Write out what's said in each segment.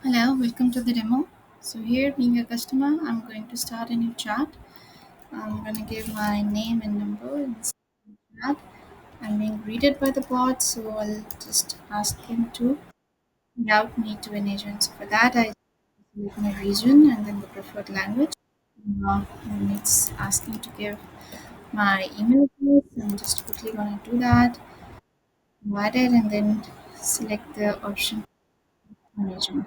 Hello, welcome to the demo. So here, being a customer, I'm going to start a new chat. I'm going to give my name and number in the chat. I'm being greeted by the bot, so I'll just ask him to route me to an agent. So for that, I select my region and then the preferred language. And it's asking to give my email address. I'm just quickly going to do that. Provide it and then select the option management.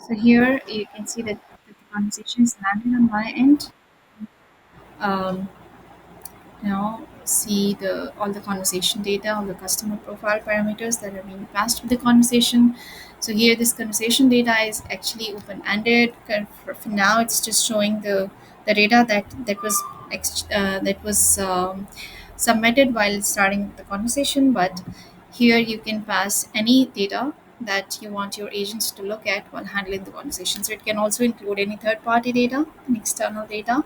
So here you can see that the conversation is landed on my end. Um, see the all the conversation data, all the customer profile parameters that are being passed with the conversation. So here, this conversation data is actually open-ended. For now, it's just showing the data that was submitted while starting the conversation. But here, you can pass any data that you want your agents to look at while handling the conversation. So it can also include any third-party data and external data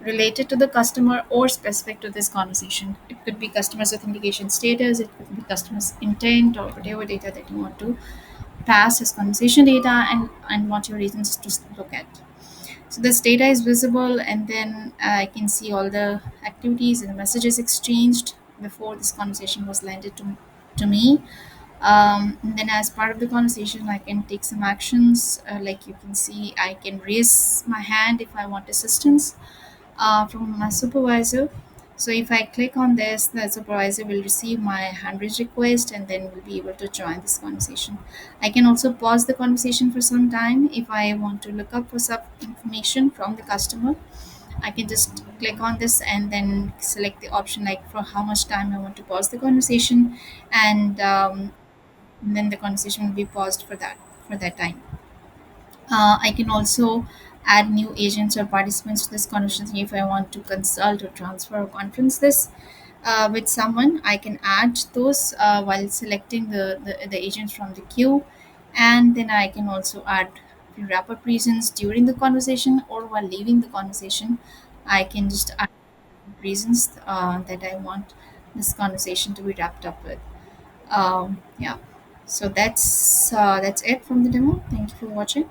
related to the customer or specific to this conversation. It could be customer's authentication status, it could be customer's intent, or whatever data that you want to pass as conversation data and want your agents to look at. So this data is visible, and then I can see all the activities and the messages exchanged before this conversation was landed to me. And then, as part of the conversation, I can take some actions. Like you can see, I can raise my hand if I want assistance from my supervisor. So if I click on this, the supervisor will receive my hand raise request and then will be able to join this conversation. I can also pause the conversation for some time if I want to look up for some information from the customer. I can just click on this and then select the option like for how much time I want to pause the conversation, and then the conversation will be paused for that time. I can also add new agents or participants to this conversation if I want to consult or transfer or conference this with someone. I can add those while selecting the agents from the queue, and then I can also add wrap up reasons during the conversation or while leaving the conversation. I can just add reasons that I want this conversation to be wrapped up with. Yeah, so that's it from the demo. Thank you for watching.